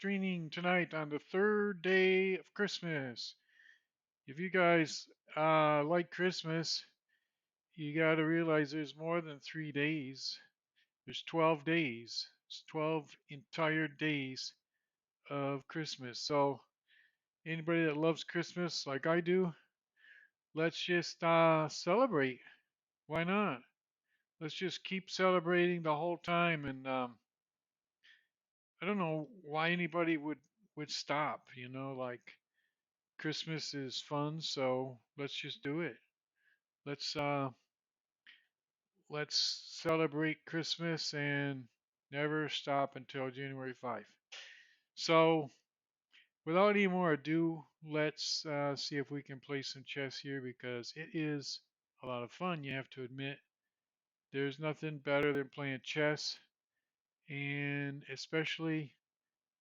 streaming tonight on the third day of Christmas. If you guys like Christmas, you got to realize there's more than 3 days. There's 12 days. It's 12 entire days of Christmas. So anybody that loves Christmas like I do, let's just celebrate. Why not? Let's just keep celebrating the whole time. And I don't know why anybody would stop. Like Christmas is fun, so let's just do it. Let's uh let's celebrate Christmas and never stop until January 5th. So, without any more ado, let's see if we can play some chess here because it is a lot of fun, you have to admit. There's nothing better than playing chess, and especially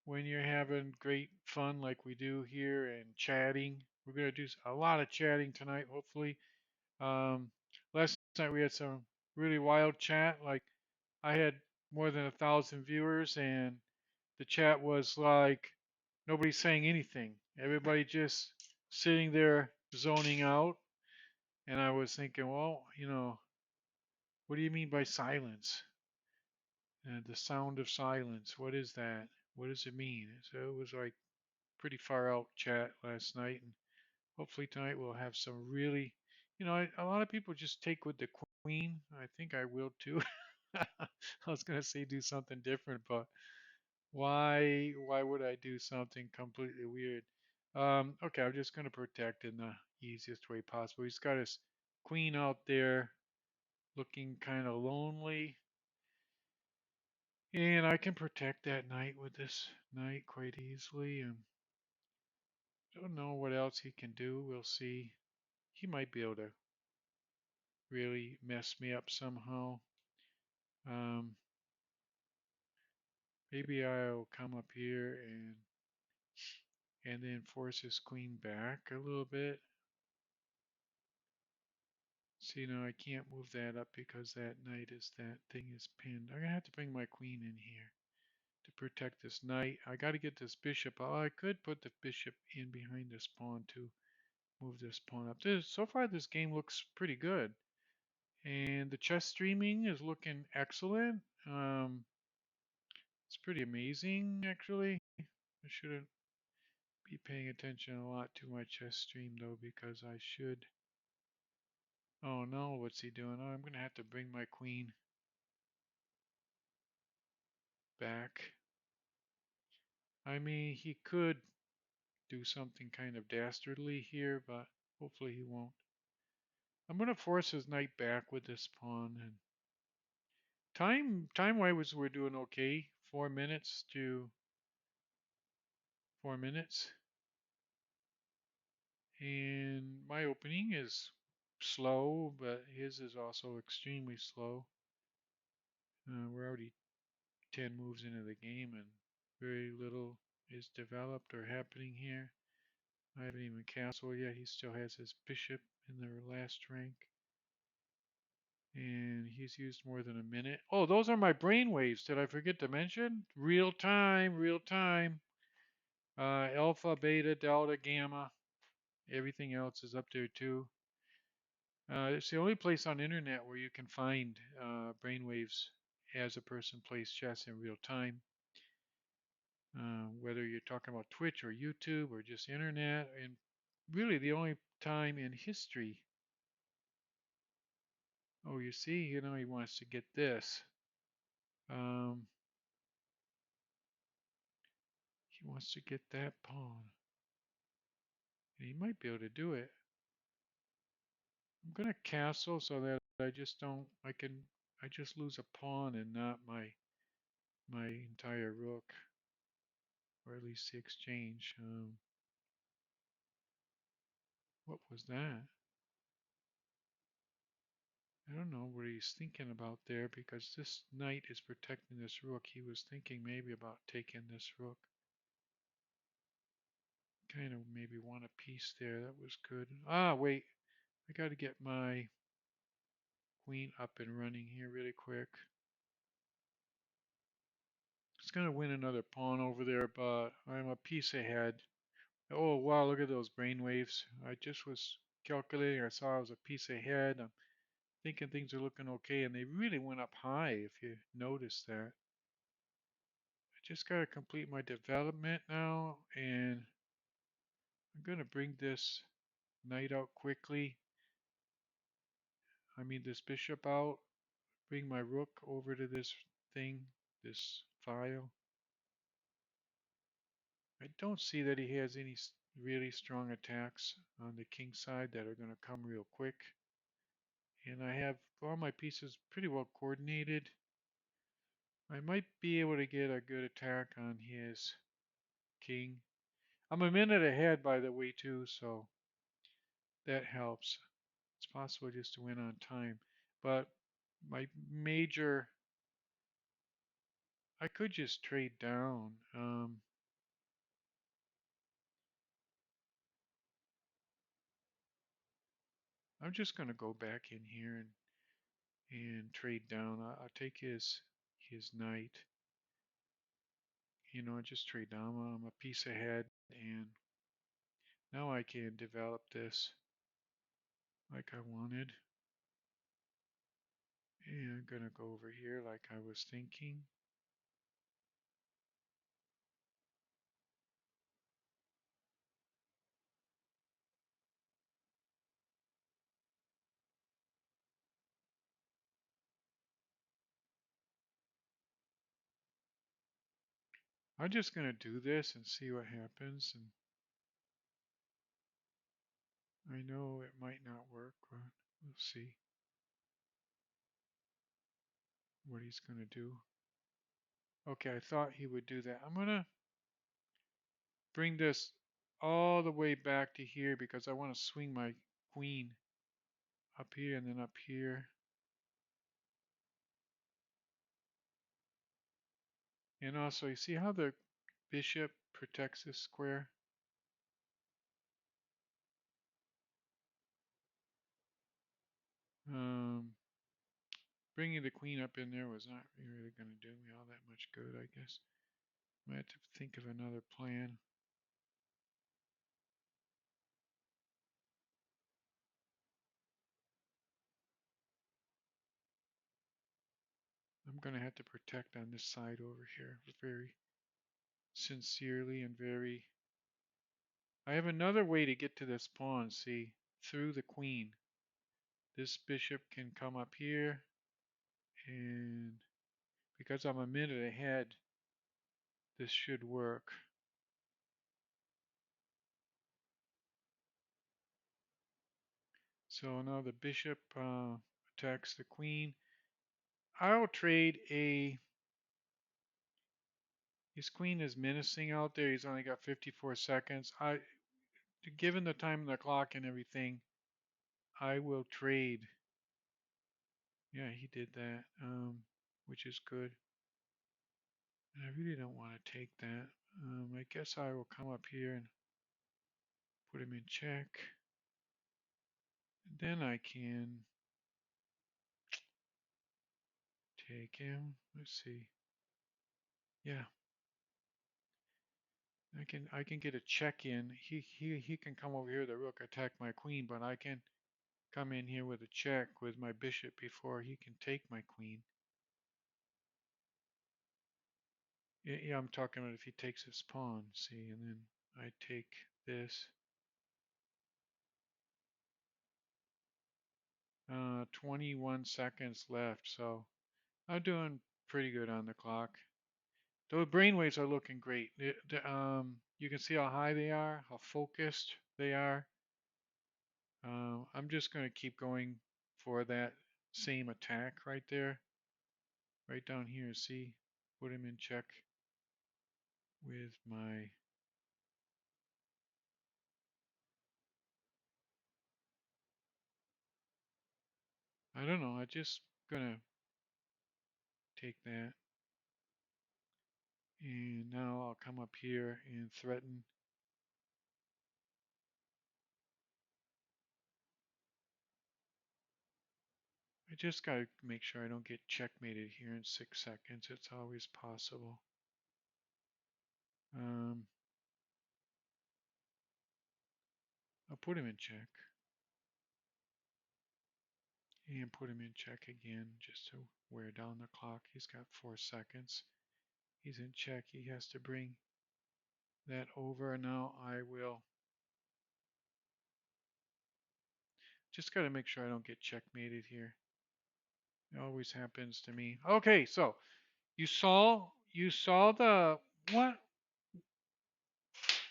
when you're having great fun like we do here and chatting. We're going to do a lot of chatting tonight, hopefully. Um, Last night we had some really wild chat. Like I had more than 1,000 viewers, and the chat was like nobody saying anything. Everybody just sitting there zoning out. And I was thinking, well, what do you mean by silence? The sound of silence. What is that? What does it mean? So it was like pretty far out chat last night, and hopefully tonight we'll have some really, a lot of people just take with the queen. I think I will too. I was gonna say do something different, but why would I do something completely weird? Okay, I'm just gonna protect in the easiest way possible. He's got his queen out there looking kind of lonely, and I can protect that knight with this knight quite easily. And don't know what else he can do. We'll see. He might be able to really mess me up somehow. Um, Maybe I'll come up here and then force his queen back a little bit. See, now I can't move that up because that thing is pinned. I'm gonna have to bring my queen in here to protect this knight. I got to get this bishop. Oh, I could put the bishop in behind this pawn to move this pawn up. So far, this game looks pretty good, and the chess streaming is looking excellent. It's pretty amazing, actually. I shouldn't be paying attention a lot to my chess stream though, because I should. Oh no, what's he doing? Oh, I'm gonna have to bring my queen back. I mean, he could do something kind of dastardly here, but hopefully he won't. I'm gonna force his knight back with this pawn, and time wise we're doing okay. 4 minutes to 4 minutes, and my opening is slow, but his is also extremely slow. We're already 10 moves into the game, and very little is developed or happening here. I haven't even castled yet. He still has his bishop in the last rank. And he's used more than a minute. Oh, those are my brainwaves. Did I forget to mention? Real time, real time. Alpha, beta, delta, gamma. Everything else is up there too. It's the only place on the internet where you can find brainwaves as a person plays chess in real time. Whether you're talking about Twitch or YouTube or just internet, and really the only time in history. Oh, you see, he wants to get this. Um, he wants to get that pawn. And he might be able to do it. I'm gonna castle so that I just don't, I just lose a pawn and not my entire rook, or at least the exchange. What was that? I don't know what he's thinking about there because this knight is protecting this rook. He was thinking maybe about taking this rook. Kind of maybe won a piece there. That was good. Ah, wait. I got to get my queen up and running here really quick. was gonna win another pawn over there, but I'm a piece ahead. Oh wow, look at those brainwaves. I just was calculating. I saw I was a piece ahead. I'm thinking things are looking okay, and they really went up high. If you notice that, I just gotta complete my development now, and I'm gonna bring this knight out quickly. I mean this bishop out. Bring my rook over to this thing, this file. I don't see that he has any really strong attacks on the king side that are going to come real quick. And I have all my pieces pretty well coordinated. I might be able to get a good attack on his king. I'm a minute ahead, by the way, too, so that helps. It's possible just to win on time. But my major, I could just trade down. I'm just going to go back in here and trade down. I'll take his knight. Just trade down. I'm a piece ahead, and now I can develop this like I wanted. And I'm gonna go over here like I was thinking. I'm just gonna do this and see what happens. And I know it might not work, but we'll see what he's gonna do. Okay, I thought he would do that. I'm gonna bring this all the way back to here because I want to swing my queen up here and then up here. And also, you see how the bishop protects this square? Um, Bringing the queen up in there was not really going to do me all that much good, I guess. I might have to think of another plan. I'm going to have to protect on this side over here very sincerely and very... I have another way to get to this pawn, see, through the queen. This bishop can come up here, and because I'm a minute ahead, this should work. So now the bishop attacks the queen. I'll trade a... His queen is menacing out there. He's only got 54 seconds. Given the time of the clock and everything, I will trade. Yeah, he did that, which is good. And I really don't want to take that. I guess I will come up here and put him in check. And then I can take him. Let's see. Yeah, I can get a check in. He can come over here, the rook, attack my queen, but I can come in here with a check with my bishop before he can take my queen. Yeah, I'm talking about if he takes his pawn, see, and then I take this. 21 seconds left, so I'm doing pretty good on the clock. Those brainwaves are looking great. You can see how high they are, how focused they are. I'm just going to keep going for that same attack right there, right down here. See, put him in check with my... I don't know. I just gonna take that, and now I'll come up here and threaten. I just gotta make sure I don't get checkmated here in 6 seconds. It's always possible. Um, I'll put him in check and put him in check again just to wear down the clock. He's got 4 seconds. He's in check. He has to bring that over. Now I will just got to make sure I don't get checkmated here. It always happens to me. Okay, so you saw the what?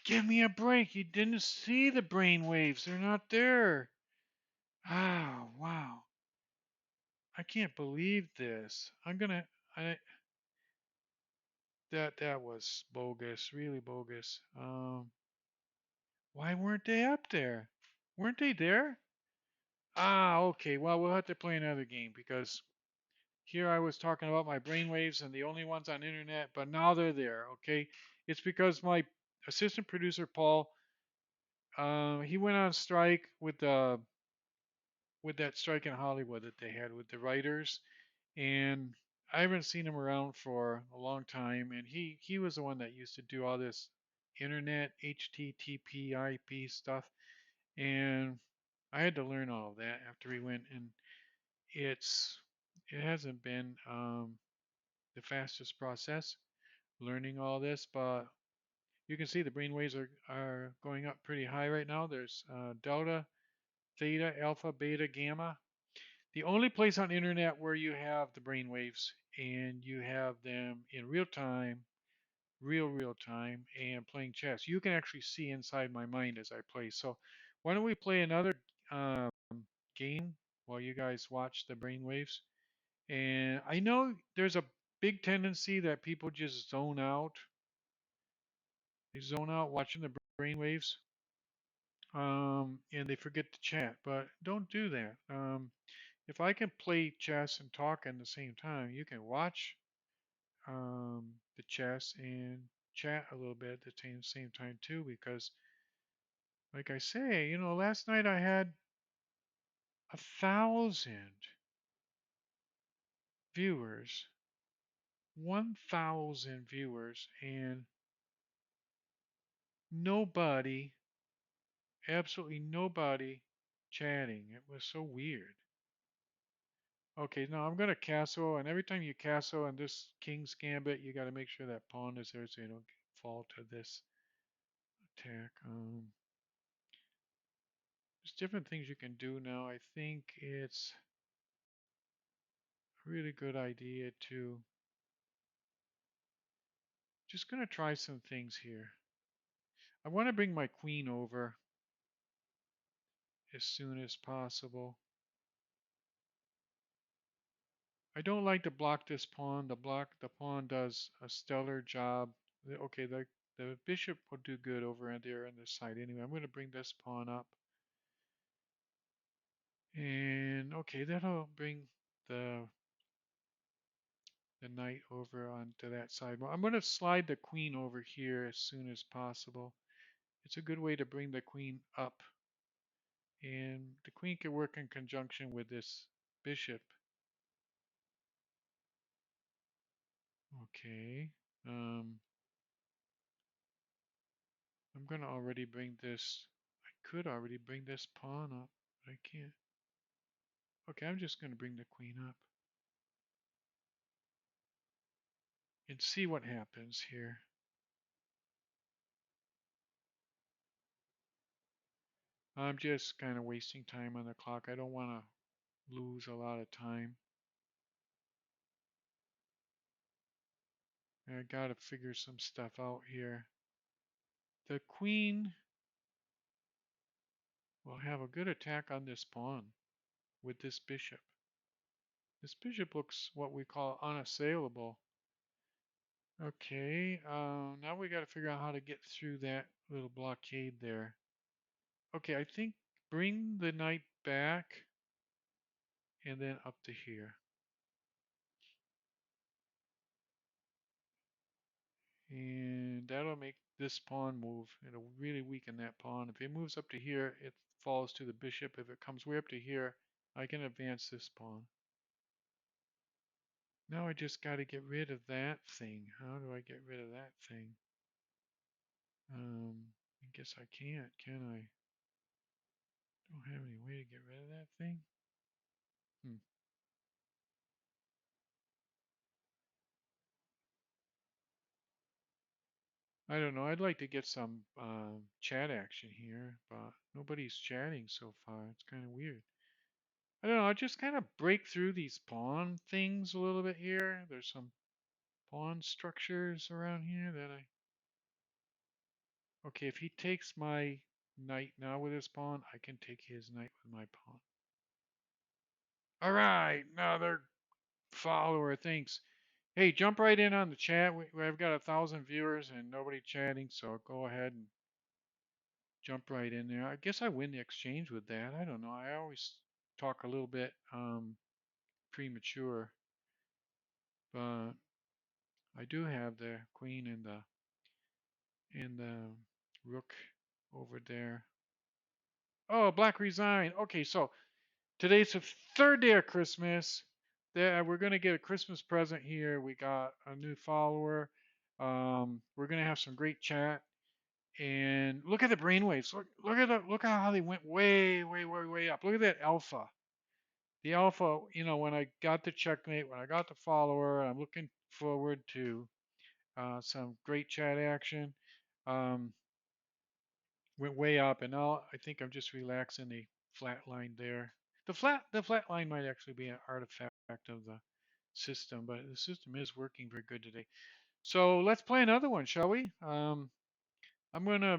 Give me a break. You didn't see the brain waves. They're not there. Ah, wow. I can't believe this. I that was bogus, really bogus. Why weren't they up there? Weren't they there? Ah, okay. Well, we'll have to play another game because here I was talking about my brainwaves and the only ones on internet, but now they're there. Okay, it's because my assistant producer Paul, he went on strike with that strike in Hollywood that they had with the writers, and I haven't seen him around for a long time. And he was the one that used to do all this internet HTTP/IP stuff, and I had to learn all of that after he went. And it's it hasn't been the fastest process learning all this, but you can see the brainwaves are going up pretty high right now. There's delta, theta, alpha, beta, gamma. The only place on the internet where you have the brainwaves and you have them in real time, real time, and playing chess. You can actually see inside my mind as I play. So why don't we play another um, game while you guys watch the brainwaves? And I know there's a big tendency that people just zone out. They zone out watching the brainwaves, and they forget to chat. But don't do that. If I can play chess and talk at the same time, you can watch the chess and chat a little bit at the same time too. Because, like I say, last night I had 1,000 viewers, 1,000 viewers, and nobody, absolutely nobody chatting. It was so weird. Okay, now I'm gonna castle, and every time you castle in this King's Gambit, you got to make sure that pawn is there so you don't fall to this attack. There's different things you can do now. I think it's a really good idea to just gonna try some things here. I want to bring my queen over as soon as possible. I don't like to block this pawn. The pawn does a stellar job. Okay, the bishop will do good over there on this side anyway. I'm going to bring this pawn up. And okay, that'll bring the the knight over onto that side. Well, I'm going to slide the queen over here as soon as possible. It's a good way to bring the queen up. And the queen can work in conjunction with this bishop. Okay. I'm going to already bring this. I could already bring this pawn up, but I can't. Okay, I'm just going to bring the queen up and see what happens here. I'm just kind of wasting time on the clock. I don't want to lose a lot of time. I got to figure some stuff out here. The queen will have a good attack on this pawn with this bishop. This bishop looks what we call unassailable. Okay, now we got to figure out how to get through that little blockade there. Okay, I think bring the knight back and then up to here. And that'll make this pawn move. It'll really weaken that pawn. If it moves up to here, it falls to the bishop. If it comes way up to here, I can advance this pawn. Now I just got to get rid of that thing. How do I get rid of that thing? guess I can't, can I? Don't have any way to get rid of that thing. Hmm. I don't know. I'd like to get some chat action here, but nobody's chatting so far. It's kind of weird. I don't know. I just kind of break through these pawn things a little bit here. There's some pawn structures around here that I. Okay, if he takes my knight now with his pawn, I can take his knight with my pawn. All right, another follower thinks. Hey, jump right in on the chat. I've got 1,000 viewers and nobody chatting, so go ahead and jump right in there. I guess I win the exchange with that. I don't know. I always talk a little bit premature, but I do have the queen and the rook over there. Oh, black resign. Okay, so today's the third day of Christmas. We're gonna get a Christmas present here. We got a new follower. We're gonna have some great chat. And look at the brainwaves. Look at how they went way, way, way, way up. Look at that alpha. The alpha, when I got the checkmate, when I got the follower, I'm looking forward to some great chat action. Um, went way up, and now I think I'm just relaxing the flat line there. The flat line might actually be an artifact of the system, but the system is working very good today. So let's play another one, shall we? I'm gonna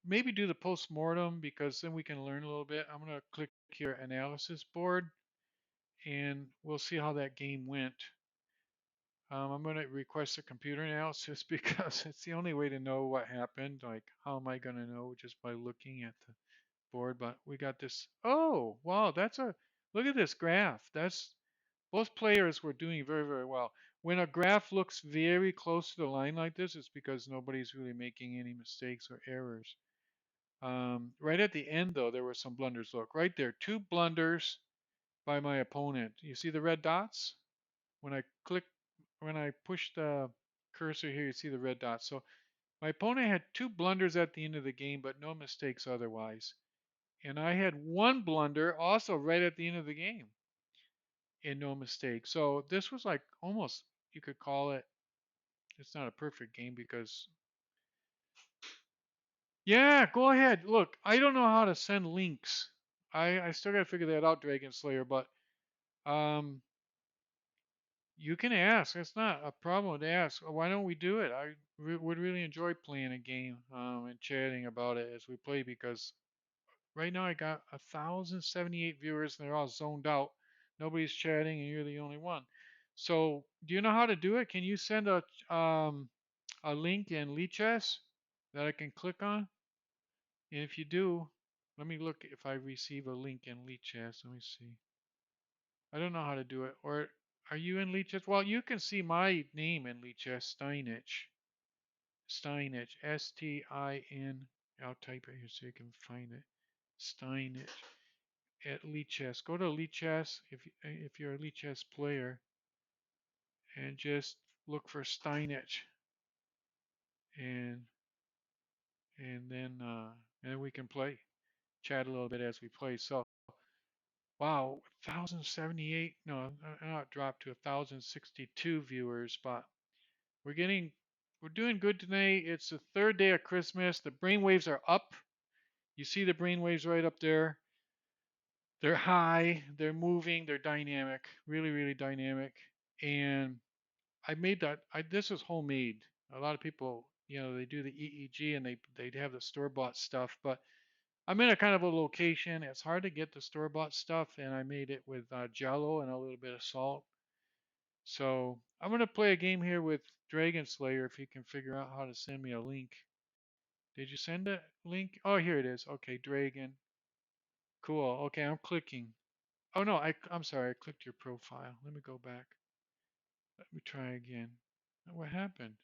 maybe do the post-mortem because then we can learn a little bit. I'm gonna click here analysis board, and we'll see how that game went. I'm going to request a computer analysis because it's the only way to know what happened. Like, how am I going to know just by looking at the board? But we got this. Oh, wow, look at this graph. Both players were doing very, very well. When a graph looks very close to the line like this, it's because nobody's really making any mistakes or errors. Right at the end, though, there were some blunders. Look, right there, two blunders by my opponent. You see the red dots? When I click, when I push the cursor here, you see the red dots. So my opponent had two blunders at the end of the game, but no mistakes otherwise. And I had one blunder also right at the end of the game and no mistakes. So this was like almost, you could call it, it's not a perfect game because, yeah, go ahead. Look, I don't know how to send links. I still got to figure that out, Dragon Slayer, but um, you can ask. It's not a problem to ask. Why don't we do it? I would really enjoy playing a game and chatting about it as we play because right now I got 1,078 viewers and they're all zoned out. Nobody's chatting and you're the only one. So, do you know how to do it? Can you send a link in Lichess that I can click on? And if you do, let me look if I receive a link in Lichess. Let me see. I don't know how to do it. Or are you in Lichess? Well, you can see my name in Lichess, Steinitch. Steinitch. Stin. I'll type it here so you can find it. Steinitch at Lichess. Go to Lichess if you're a Lichess player and just look for Steinitch and and then we can play. Chat a little bit as we play. So wow, 1,078. No, not dropped to 1,062 viewers, but We're getting, we're doing good today. It's the third day of Christmas. The brainwaves are up. You see the brainwaves right up there. They're high. They're moving. They're dynamic. Really, really dynamic. And I made that. This is homemade. A lot of people, they do the EEG and they have the store bought stuff. But I'm in a kind of a location. It's hard to get the store bought stuff, and I made it with Jello and a little bit of salt. So I'm gonna play a game here with Dragon Slayer if you can figure out how to send me a link. Did you send a link? Oh, here it is. Okay, Dragon. Cool. Okay, I'm clicking. Oh no, I'm sorry. I clicked your profile. Let me go back. Let me try again. What happened?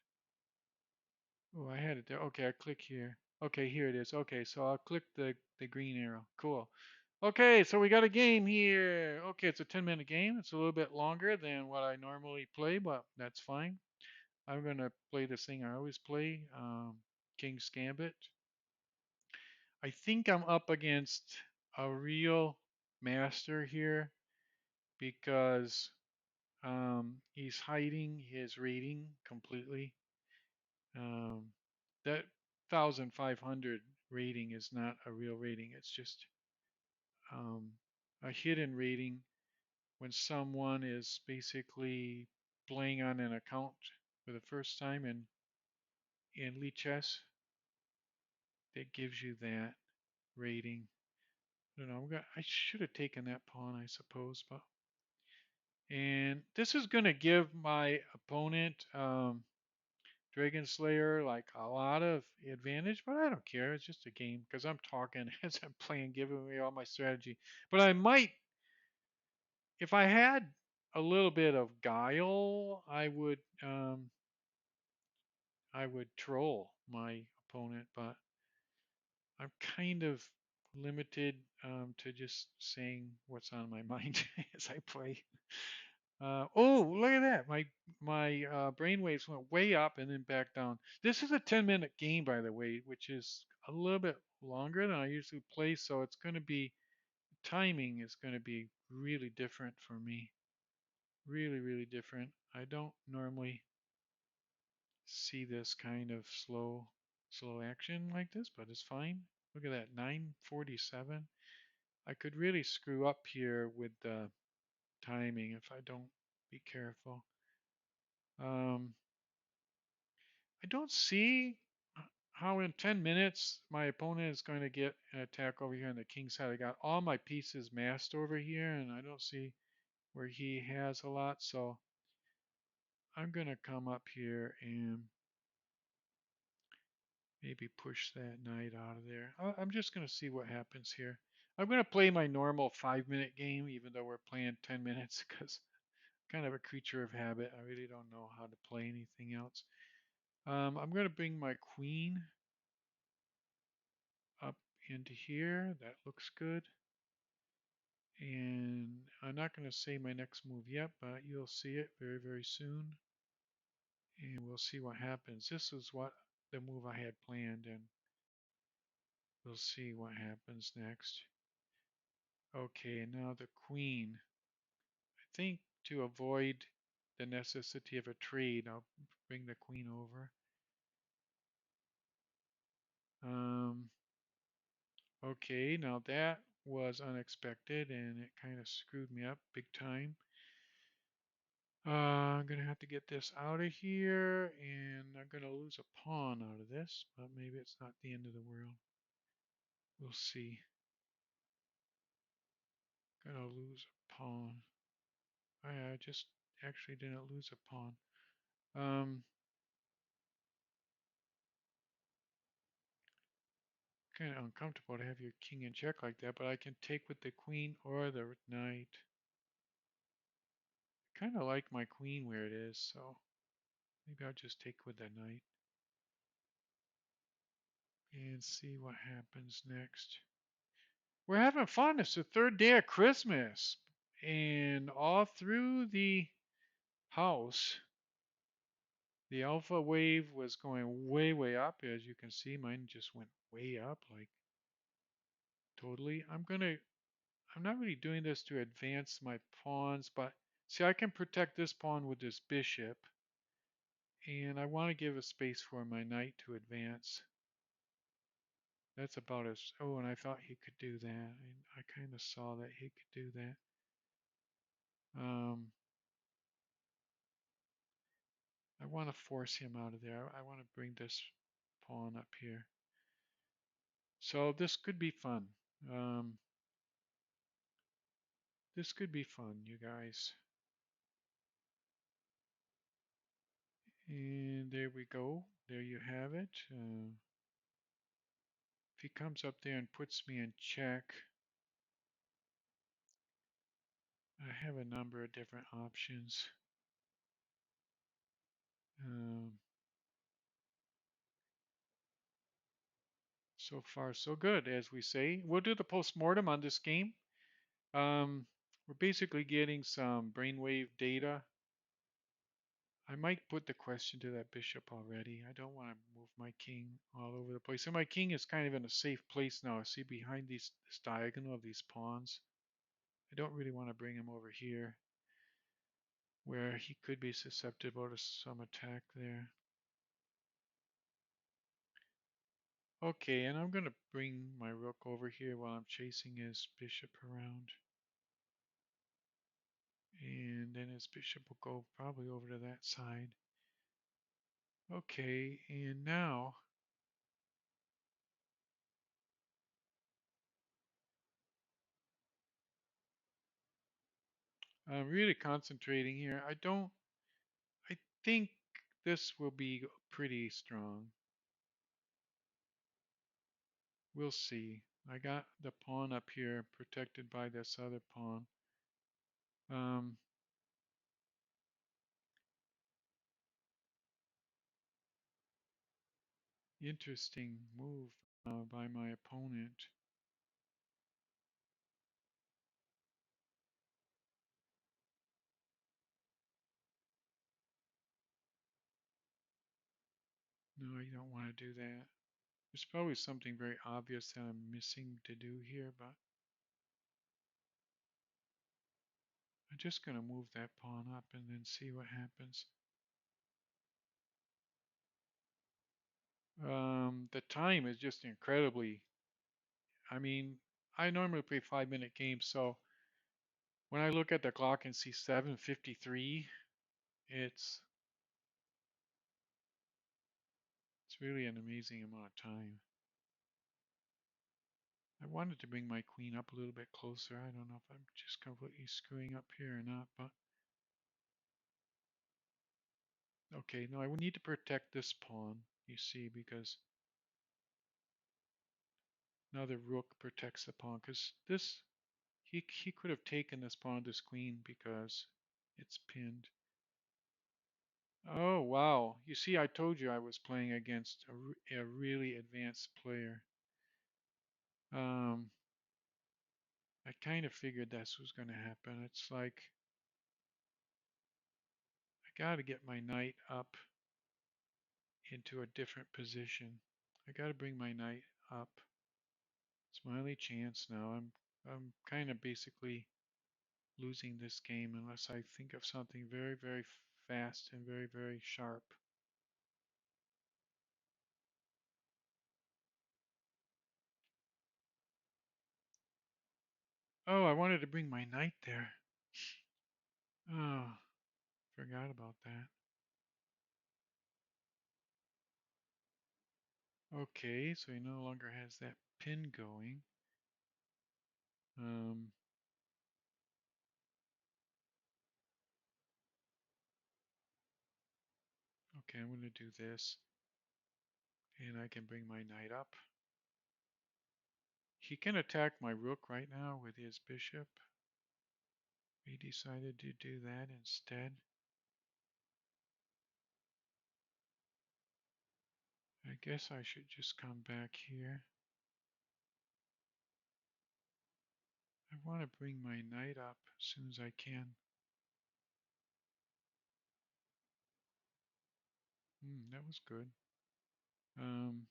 Oh, I had it there. Okay, I click here. Okay, here it is. Okay, so I'll click the green arrow. Cool. Okay, so we got a game here. Okay, it's a 10-minute game. It's a little bit longer than what I normally play, but that's fine. I'm gonna play this thing I always play. King's Gambit. I think I'm up against a real master here because he's hiding his rating completely. Um, that 1,500 rating is not a real rating. It's just um, a hidden rating when someone is basically playing on an account for the first time in Lichess that gives you that rating. I don't know. I should have taken that pawn, I suppose, but and this is going to give my opponent Dragon Slayer like a lot of advantage, but I don't care. It's just a game because I'm talking as I'm playing, giving me all my strategy. But I might, if I had a little bit of guile, I would troll my opponent, but I'm kind of limited to just saying what's on my mind as I play. Oh, look at that! My brainwaves went way up and then back down. This is a 10-minute game, by the way, which is a little bit longer than I usually play. So it's going to be timing is going to be really different for me. Really, really different. I don't normally see this kind of slow action like this, but it's fine. Look at that, 9:47. I could really screw up here with the timing if I don't be careful. Um, I don't see how in 10 minutes my opponent is going to get an attack over here on the king side. I got all my pieces masked over here, and I don't see where he has a lot. So I'm going to come up here and maybe push that knight out of there. I'm just going to see what happens here. I'm going to play my normal 5-minute game, even though we're playing 10 minutes, because I'm kind of a creature of habit. I really don't know how to play anything else. I'm going to bring my queen up into here. That looks good. And I'm not going to say my next move yet, but you'll see it very, very soon. And we'll see what happens. This is what the move I had planned, and we'll see what happens next. Okay, and now the queen. I think to avoid the necessity of a trade, I'll bring the queen over. Um, okay, now that was unexpected and it kind of screwed me up big time. I'm going to have to get this out of here, and I'm going to lose a pawn out of this, but maybe it's not the end of the world. We'll see. Gonna lose a pawn. I just actually didn't lose a pawn. Um, kind of uncomfortable to have your king in check like that, but I can take with the queen or the knight. Kind of like my queen where it is, so maybe I'll just take with the knight and see what happens next. We're having fun. It's the third day of Christmas, and all through the house, the alpha wave was going way, way up. As you can see, mine just went way up, like totally. I'm not really doing this to advance my pawns, but see, I can protect this pawn with this bishop, and I want to give a space for my knight to advance. That's about as, oh, and I thought he could do that. I kind of saw that he could do that. Um, I want to force him out of there. I want to bring this pawn up here. So this could be fun. Um, this could be fun, you guys. And there we go. There you have it. If he comes up there and puts me in check, I have a number of different options. Um, so far, so good, as we say. We'll do the postmortem on this game. We're basically getting some brainwave data I might put the question to that bishop already. I don't want to move my king all over the place. And my king is kind of in a safe place now. See behind this diagonal of these pawns. I don't really want to bring him over here where he could be susceptible to some attack there. Okay, and I'm going to bring my rook over here while I'm chasing his bishop around. And then his bishop will go probably over to that side. Okay, and now I'm really concentrating here. I think this will be pretty strong. We'll see. I got the pawn up here protected by this other pawn. Um, Interesting move by my opponent. No, you don't want to do that. There's probably something very obvious that I'm missing to do here, but I'm just going to move that pawn up and then see what happens. The time is just incredibly, I mean, I normally play 5-minute games, so when I look at the clock and see 7:53, it's it's really an amazing amount of time. I wanted to bring my queen up a little bit closer. I don't know if I'm just completely screwing up here or not, but okay, no, I would need to protect this pawn, you see, because now the rook protects the pawn, because this, he could have taken this pawn to this queen because it's pinned. Oh, wow. You see, I told you I was playing against a really advanced player. Um, I kind of figured this was going to happen. It's like, I got to get my knight up into a different position. I got to bring my knight up. It's my only chance now. I'm kind of basically losing this game unless I think of something very, very fast and very, very sharp. Oh, I wanted to bring my knight there. Oh, forgot about that. Okay, so he no longer has that pin going. Um, okay, I'm going to do this, and I can bring my knight up. He can attack my rook right now with his bishop. He decided to do that instead. I guess I should just come back here. I want to bring my knight up as soon as I can. That was good. Um,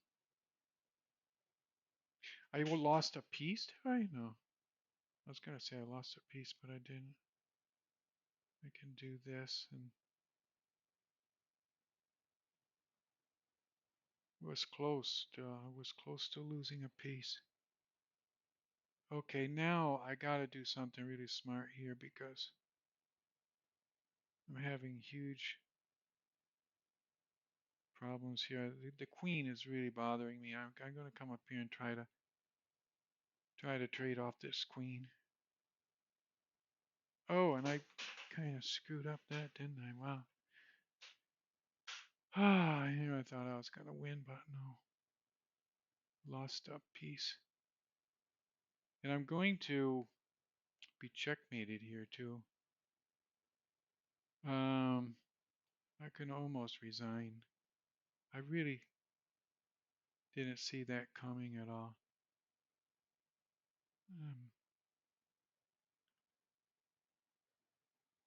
I lost a piece, did I? No. I was going to say I lost a piece, but I didn't. I can do this, and it was close. I was close to losing a piece. Okay, now I got to do something really smart here because I'm having huge problems here. The queen is really bothering me. I'm going to come up here and try to trade off this queen. Oh, and I kind of screwed up that, didn't I? Wow. Ah, I thought I was going to win, but no. Lost a piece. And I'm going to be checkmated here too. Um, I can almost resign. I really didn't see that coming at all.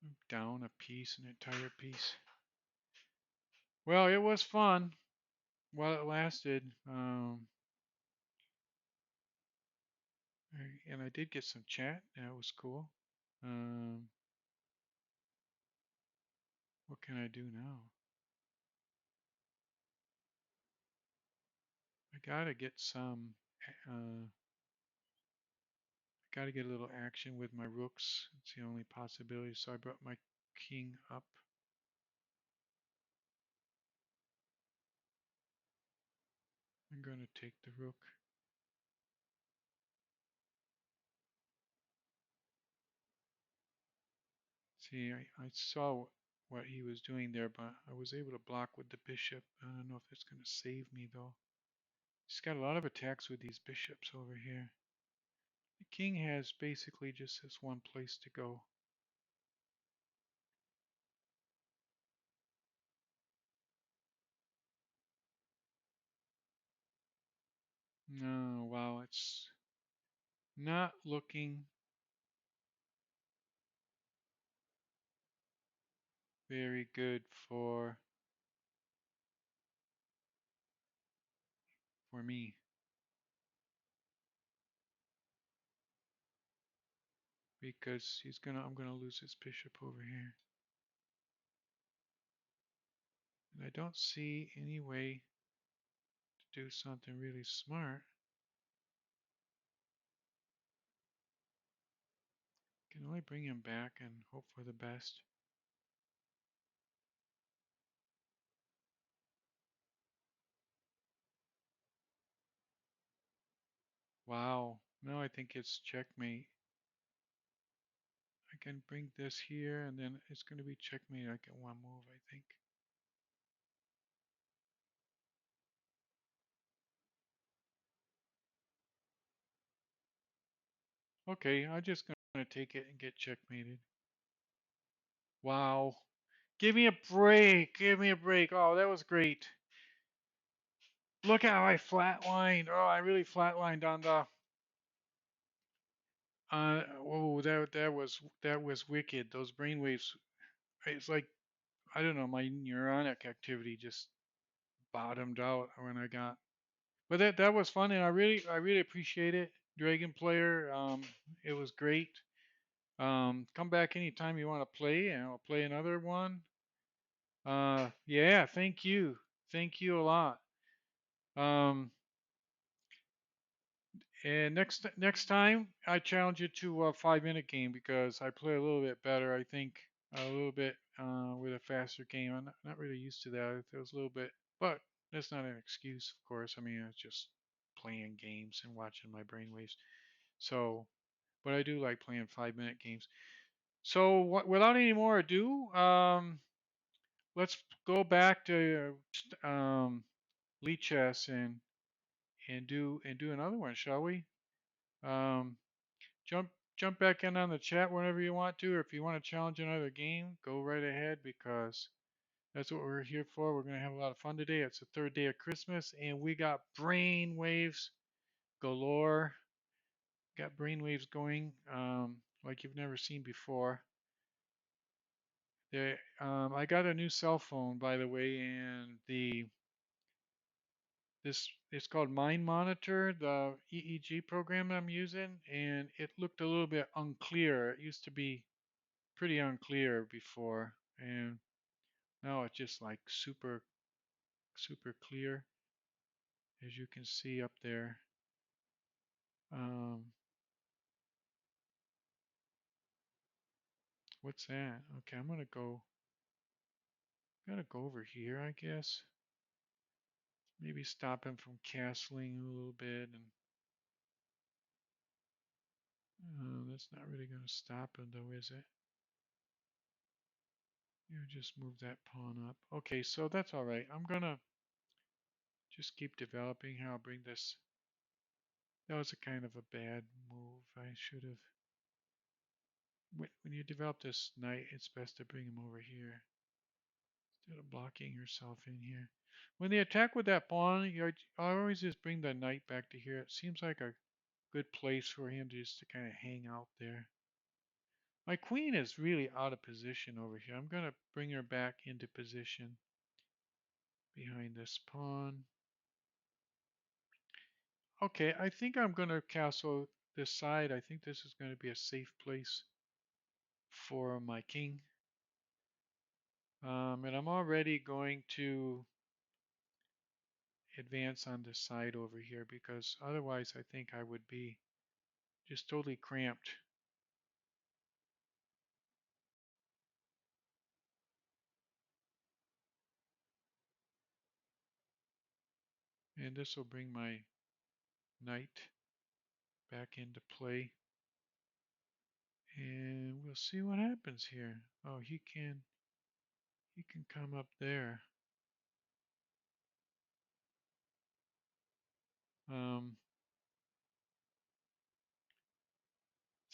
I'm down a piece, an entire piece. Well, it was fun while it lasted. And I did get some chat. That was cool. Um, what can I do now? I gotta get some. Uh, I gotta get a little action with my rooks. It's the only possibility. So I brought my king up. I'm gonna take the rook. See, I saw what he was doing there, but I was able to block with the bishop. I don't know if it's gonna save me though. He's got a lot of attacks with these bishops over here. The king has basically just this one place to go. No, wow, it's not looking very good for me because I'm gonna lose this bishop over here. And I don't see any way to do something really smart. Can only bring him back and hope for the best. Wow. Now I think it's checkmate. I can bring this here and then it's going to be checkmate like in one move, I think. Okay, I'm just going to take it and get checkmated. Wow. Give me a break. Give me a break. Oh, that was great. Look how I flatlined. Oh, I really flatlined on the. Oh, that was wicked. Those brainwaves. It's like I don't know. My neuronic activity just bottomed out when I got. But that was fun, and I really appreciate it, Dragon Player. It was great. Come back anytime you want to play, and I'll play another one. Yeah, thank you a lot. Um, and next time, I challenge you to a 5 minute game because I play a little bit better. I think a little bit with a faster game. I'm not really used to that. It was a little bit, but that's not an excuse, of course. I mean, it's just playing games and watching my brainwaves. So, but I do like playing 5 minute games. So, without any more ado, let's go back to Lead Chess and do another one, shall we? Um, jump jump back in on the chat whenever you want to, or if you want to challenge another game, go right ahead because that's what we're here for. We're gonna have a lot of fun today. It's the third day of Christmas, and we got brain waves galore. Got brain waves going like you've never seen before. I got a new cell phone, by the way, and this it's called Mind Monitor, the EEG program I'm using, and it looked a little bit unclear. It used to be pretty unclear before, and now it's just like super clear, as you can see up there. Um, what's that? Okay, I'm gonna go over here, I guess. Maybe stop him from castling a little bit, and that's not really gonna stop him, though, is it? You just move that pawn up. Okay, so that's all right. I'm gonna just keep developing how I'll bring this. That was a kind of a bad move. I should have. When you develop this knight, it's best to bring him over here instead of blocking yourself in here. When they attack with that pawn, I always just bring the knight back to here. It seems like a good place for him just to kind of hang out there. My queen is really out of position over here. I'm gonna bring her back into position. behind this pawn. Okay, I think I'm going to castle this side. I think this is going to be a safe place for my king. And I'm already going to advance on this side over here because otherwise I think I would be just totally cramped. And this will bring my knight back into play. And we'll see what happens here. Oh, he can come up there. Um,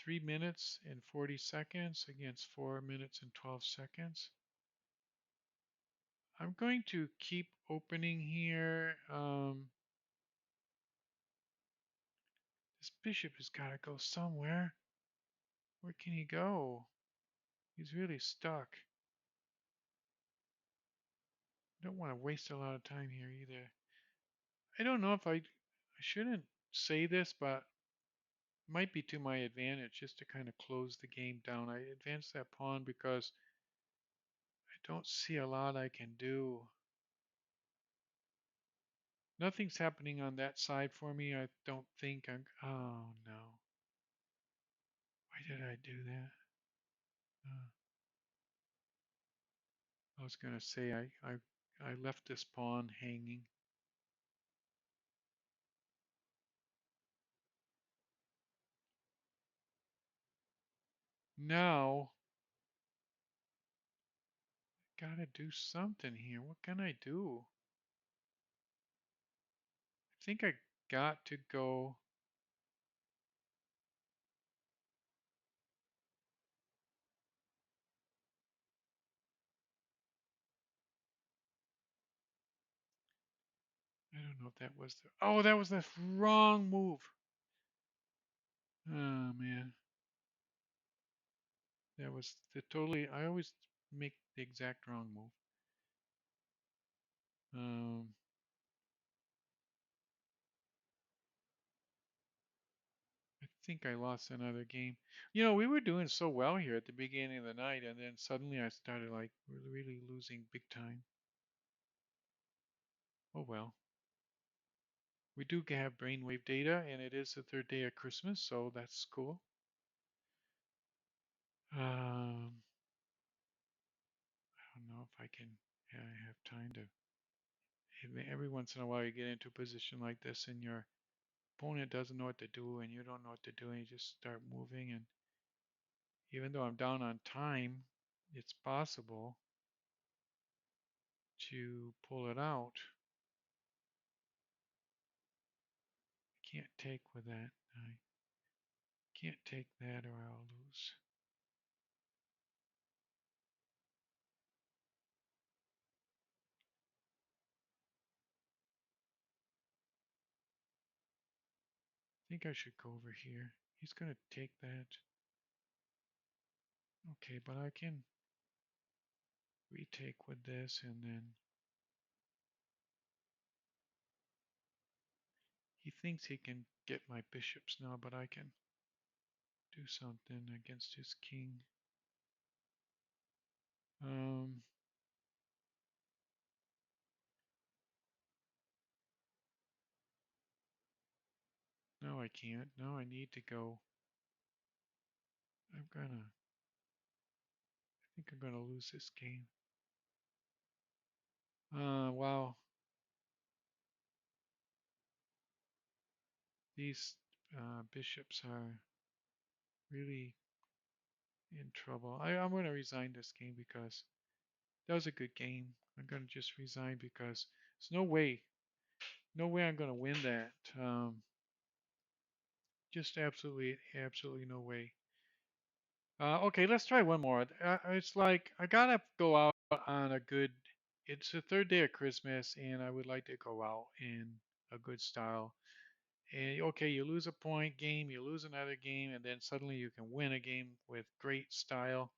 3 minutes and 40 seconds against 4 minutes and 12 seconds. I'm going to keep opening here. This bishop has got to go somewhere. Where can he go? He's really stuck. Don't want to waste a lot of time here either. I don't know if I shouldn't say this, but it might be to my advantage just to kind of close the game down. I advanced that pawn because I don't see a lot I can do. Nothing's happening on that side for me. I don't think I'm. Oh no. Why did I do that? Uh, I was gonna say I left this pawn hanging. Now gotta do something here. What can I do? I think I got to go. I don't know if that was the. Oh, that was the wrong move. Oh man, that was the totally. I always make the exact wrong move. Um, I think I lost another game. We were doing so well here at the beginning of the night, and then suddenly I started like really losing big time. Oh well. We do have brainwave data, and it is the third day of Christmas, so that's cool. I don't know if I can have time to. Every once in a while, you get into a position like this, and your opponent doesn't know what to do, and you don't know what to do, and you just start moving. And even though I'm down on time, it's possible to pull it out. I can't take with that. I can't take that, or I'll lose. I think I should go over here. He's going to take that. Okay, but I can retake with this, and then he thinks he can get my bishops now, but I can do something against his king. Um, no, I can't. No, I need to go. I think I'm gonna lose this game. Wow. These bishops are really in trouble. I'm gonna resign this game because that was a good game. I'm gonna just resign because there's no way I'm gonna win that. Just absolutely no way. Okay, let's try one more. It's like I gotta go out on a good. It's the third day of Christmas, and I would like to go out in a good style. And okay, you lose a point game, you lose another game, and then suddenly you can win a game with great style.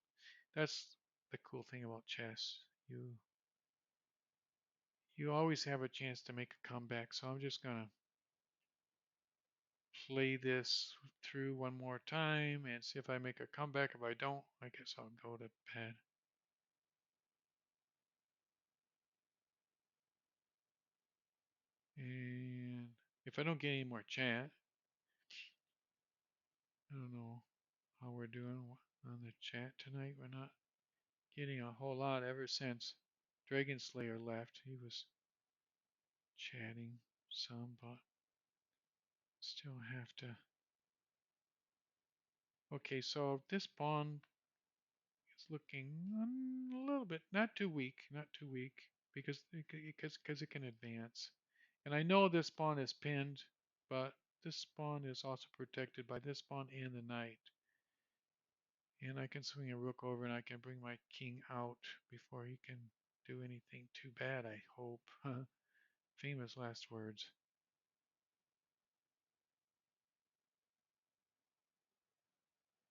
That's the cool thing about chess. You always have a chance to make a comeback. So I'm just gonna play this through one more time and see if I make a comeback. If I don't, I guess I'll go to bed. And if I don't get any more chat, I don't know how we're doing on the chat tonight. We're not getting a whole lot ever since Dragon Slayer left. He was chatting some, but still have to. Okay, so this pawn is looking a little bit not too weak, not too weak because it can advance. And I know this pawn is pinned, but this pawn is also protected by this pawn and the knight. And I can swing a rook over and I can bring my king out before he can do anything too bad, I hope. Famous last words.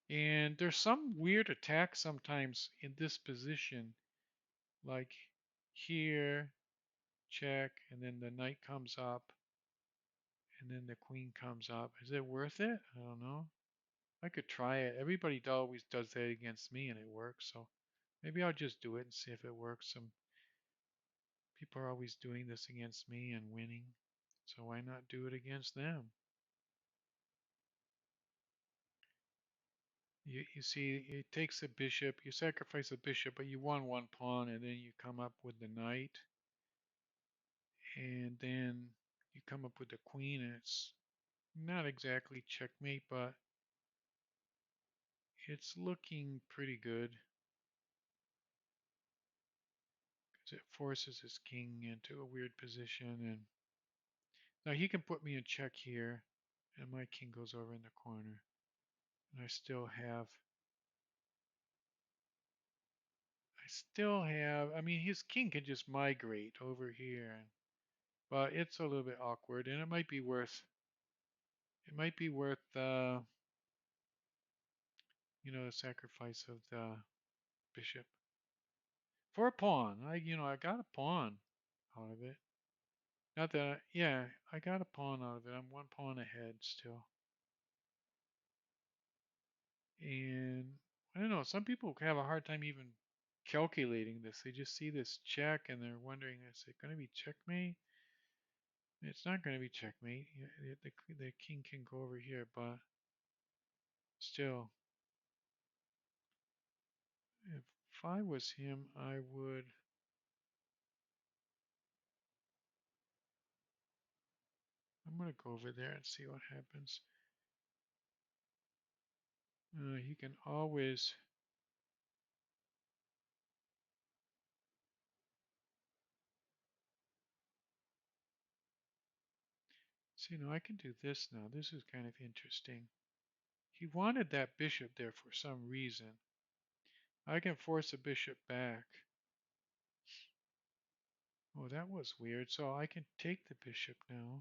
And there's some weird attack sometimes in this position, like here, check, and then the knight comes up, and then the queen comes up. Is it worth it? I don't know. I could try it. Everybody always does that against me, and it works. So maybe I'll just do it and see if it works. Some people are always doing this against me and winning. So why not do it against them? You see, it takes a bishop. You sacrifice a bishop, but you won one pawn, and then you come up with the knight, and then you come up with the queen, and it's not exactly checkmate, but it's looking pretty good because it forces his king into a weird position, and now he can put me in check here, and my king goes over in the corner, and I mean, his king can just migrate over here, but it's a little bit awkward, and it might be worth the sacrifice of the bishop for a pawn. I got a pawn out of it. Not that, yeah, I got a pawn out of it. I'm one pawn ahead still. And I don't know, some people have a hard time even calculating this. They just see this check and they're wondering, is it going to be checkmate? It's not going to be checkmate. The king can go over here, but still, if I was him, I'm going to go over there and see what happens. He can always, see, no, I can do this now. This is kind of interesting. He wanted that bishop there for some reason. I can force a bishop back. Oh, that was weird. So I can take the bishop now.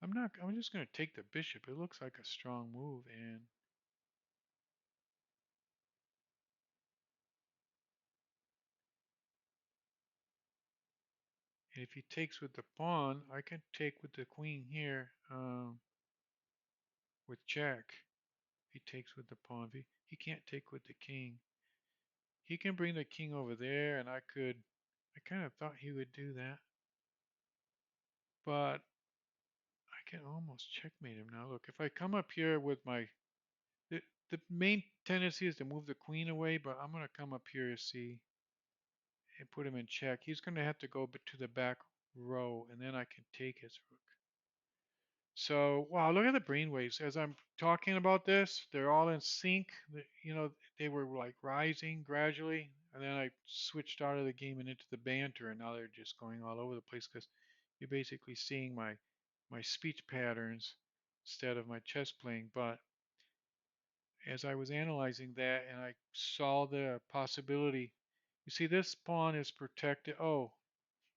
I'm just going to take the bishop. It looks like a strong move. And if he takes with the pawn, I can take with the queen here with check. He takes with the pawn. He can't take with the king. He can bring the king over there, and I kind of thought he would do that. But I can almost checkmate him now. Look, if I come up here with the, the main tendency is to move the queen away, but I'm going to come up here to see and put him in check. He's going to have to go to the back row, and then I can take his rook. So, wow, look at the brainwaves. As I'm talking about this, they're all in sync. They were like rising gradually, and then I switched out of the game and into the banter, and now they're just going all over the place because you're basically seeing my speech patterns instead of my chess playing. But as I was analyzing that and I saw the possibility, you see, this pawn is protected. Oh,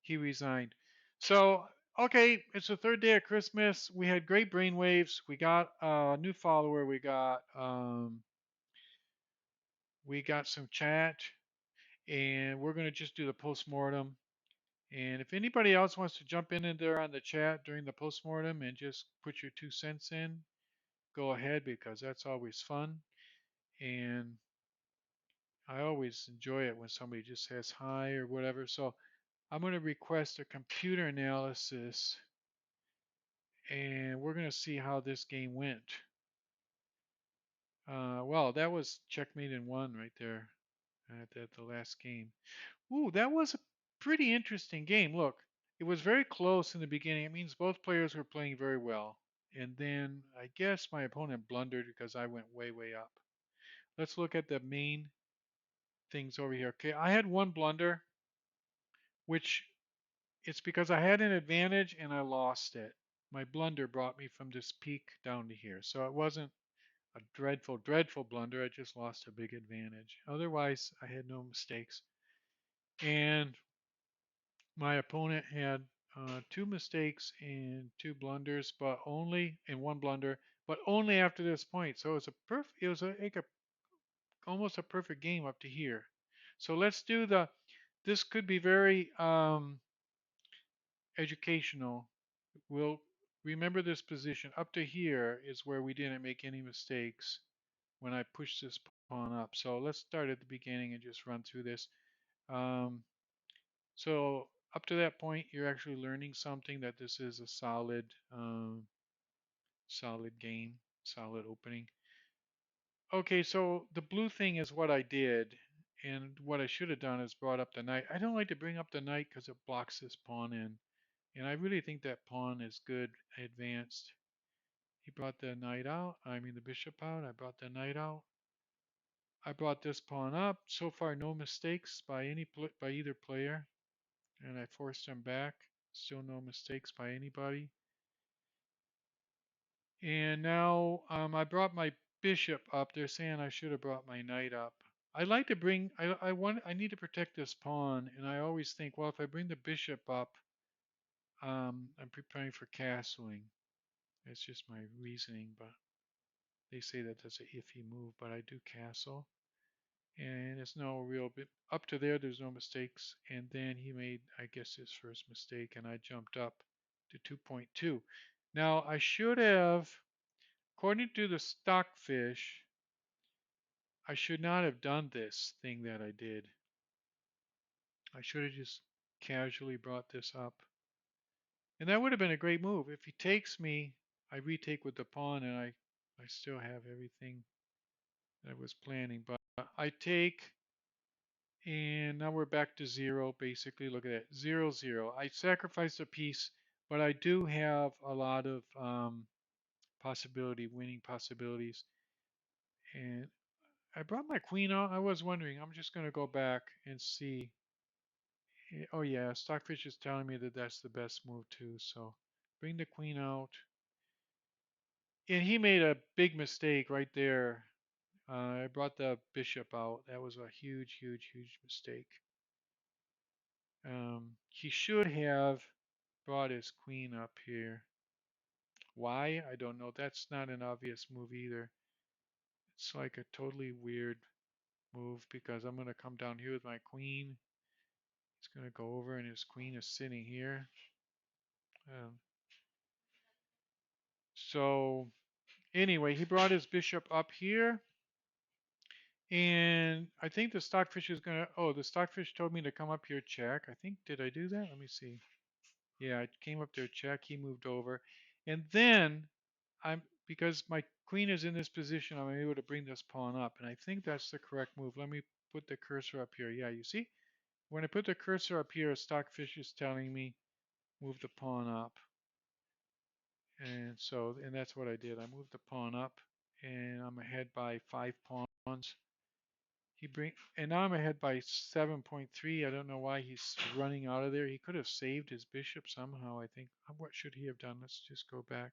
he resigned. So, okay, it's the third day of Christmas. We had great brainwaves. We got a new follower. We got some chat, And we're going to just do the postmortem. And if anybody else wants to jump in there on the chat during the postmortem and just put your 2 cents in, go ahead because that's always fun. And I always enjoy it when somebody just says hi or whatever. So I'm going to request a computer analysis and we're going to see how this game went. Well, that was checkmate in one right there at the last game. Ooh, that was a pretty interesting game. Look, it was very close in the beginning. It means both players were playing very well. And then I guess my opponent blundered because I went way, way up. Let's look at the main things over here. Okay, I had one blunder, which it's because I had an advantage and I lost it. My blunder brought me from this peak down to here. So it wasn't a dreadful, dreadful blunder. I just lost a big advantage. Otherwise, I had no mistakes. And my opponent had two mistakes and two blunders, but only in one blunder, but only after this point. So it's a perfect. It was like a almost a perfect game up to here. So let's do the. This could be very educational. We'll remember this position. Up to here is where we didn't make any mistakes when I pushed this pawn up. So let's start at the beginning and just run through this. Um, so up to that point, you're actually learning something that this is a solid game, solid opening. Okay, so the blue thing is what I did, and what I should have done is brought up the knight. I don't like to bring up the knight because it blocks this pawn in, and I really think that pawn is good advanced. He brought the knight out. I mean the bishop out. I brought the knight out. I brought this pawn up. So far, no mistakes by by either player, and I forced him back. Still no mistakes by anybody. And now I brought my bishop up. They're saying I should have brought my knight up. I like to bring. I need to protect this pawn, and I always think, well, if I bring the bishop up, I'm preparing for castling. It's just my reasoning, but they say that that's a iffy move. But I do castle, and it's no real bit up to there. There's no mistakes, and then he made, I guess, his first mistake, and I jumped up to 2.2. Now I should have, according to the stockfish, I should not have done this thing that I did. I should have just casually brought this up. And that would have been a great move. If he takes me, I retake with the pawn and I still have everything that I was planning. But I take, and now we're back to zero basically. Look at that, 0-0. I sacrificed a piece, but I do have a lot of winning possibilities. And I brought my queen out. I was wondering, I'm just going to go back and see. Oh yeah, Stockfish is telling me that that's the best move too. So bring the queen out. And he made a big mistake right there. I brought the bishop out. That was a huge, huge, huge mistake. He should have brought his queen up here. Why? I don't know. That's not an obvious move either. It's like a totally weird move because I'm going to come down here with my queen. He's going to go over and his queen is sitting here. Um, so anyway, he brought his bishop up here. And I think the stockfish is going to, oh, the stockfish told me to come up here check. I think, did I do that? Let me see. Yeah, I came up there check. He moved over. And then because my queen is in this position, I'm able to bring this pawn up. And I think that's the correct move. Let me put the cursor up here. Yeah, you see? When I put the cursor up here, stockfish is telling me move the pawn up. And that's what I did. I moved the pawn up and I'm ahead by 5 pawns. And now I'm ahead by 7.3. I don't know why he's running out of there. He could have saved his bishop somehow, I think. What should he have done? Let's just go back.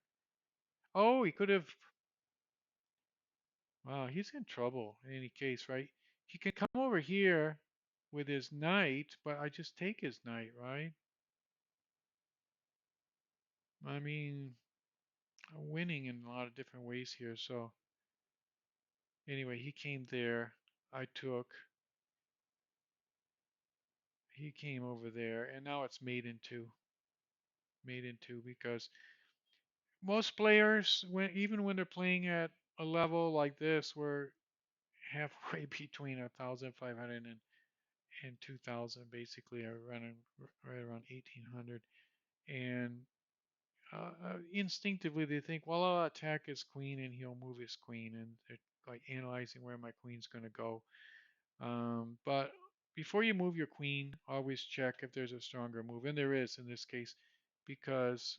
Oh, he could have. Wow, he's in trouble in any case, right? He can come over here with his knight, but I just take his knight, right? I mean, I'm winning in a lot of different ways here. So anyway, he came there. I took. he came over there, and now it's made into because most players, when even when they're playing at a level like this, we're halfway between 1,500 and 2,000, basically, are running right around 1,800, and instinctively they think, well, I'll attack his queen and he'll move his queen, and they're like analyzing where my queen's going to go. But before you move your queen, always check if there's a stronger move, and there is in this case, because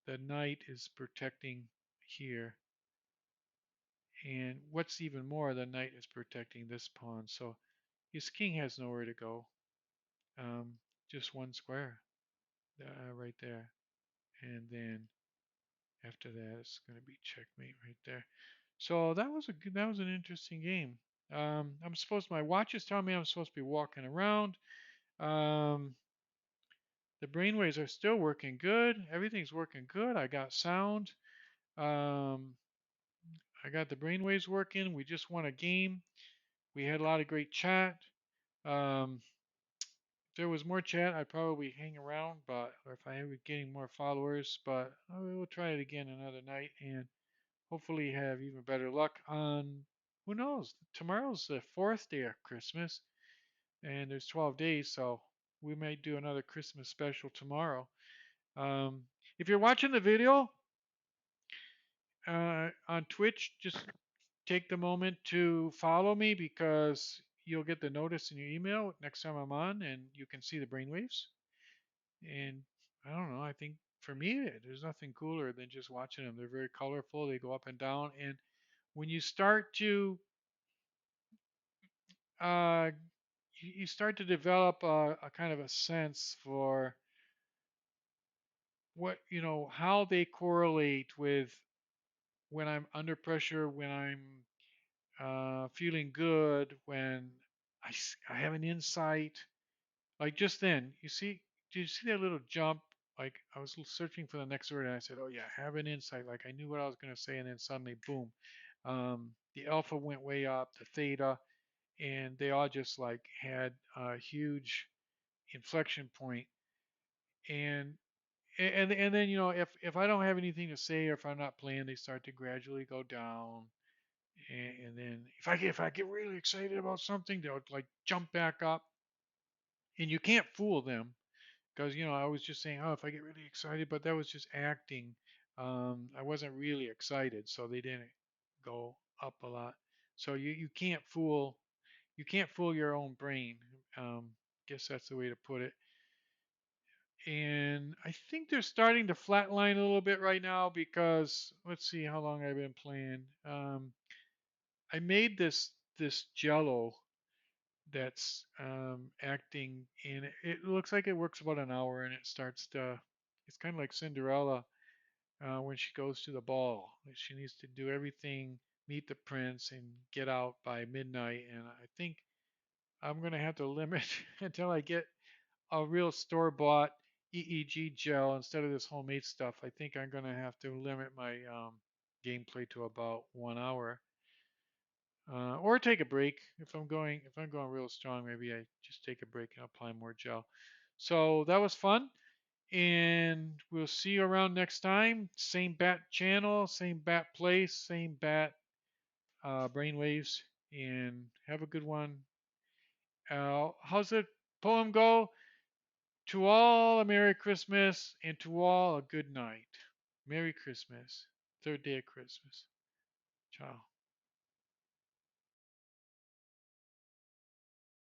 the knight is protecting here, and what's even more, the knight is protecting this pawn, so his king has nowhere to go. Um, just one square right there, and then after that, it's going to be checkmate right there. So that was an interesting game. I'm supposed My watch is telling me I'm supposed to be walking around. Um, the brainwaves are still working good. Everything's working good. I got sound. Um, I got the brainwaves working. We just won a game. We had a lot of great chat. Um, if there was more chat, I'd probably hang around, but or if I were getting more followers, but we'll try it again another night and hopefully have even better luck on, who knows, tomorrow's the fourth day of Christmas and there's 12 days, so we might do another Christmas special tomorrow. Um, if you're watching the video on Twitch, just take the moment to follow me because you'll get the notice in your email next time I'm on and you can see the brainwaves. And I don't know, I think for me, there's nothing cooler than just watching them. They're very colorful, they go up and down. And when you start to uh, you start to develop a kind of a sense for what, how they correlate with when I'm under pressure, when I'm feeling good, when I have an insight. Like just then, did you see that little jump? Like I was searching for the next word and I said, oh yeah, have an insight. Like I knew what I was going to say, and then suddenly, boom, the alpha went way up, the theta, and they all just like had a huge inflection point. And and then if I don't have anything to say or if I'm not playing, they start to gradually go down. And then if I get really excited about something, they'll like jump back up, and you can't fool them because I was just saying, oh, if I get really excited, but that was just acting. I wasn't really excited, so they didn't go up a lot. So you can't fool your own brain. Guess that's the way to put it. And I think they're starting to flatline a little bit right now because let's see how long I've been playing. I made this Jello that's acting, and it looks like it works about an hour, and it starts to. It's kind of like Cinderella when she goes to the ball. She needs to do everything, meet the prince, and get out by midnight. And I think I'm gonna have to limit until I get a real store-bought EEG gel instead of this homemade stuff. I think I'm gonna have to limit my gameplay to about 1 hour, or take a break if I'm going real strong. Maybe I just take a break and apply more gel. So that was fun, and we'll see you around next time. Same bat channel, same bat place, same bat brainwaves, and have a good one. How's the poem go? To all a Merry Christmas, and to all a good night. Merry Christmas. Third day of Christmas. Ciao.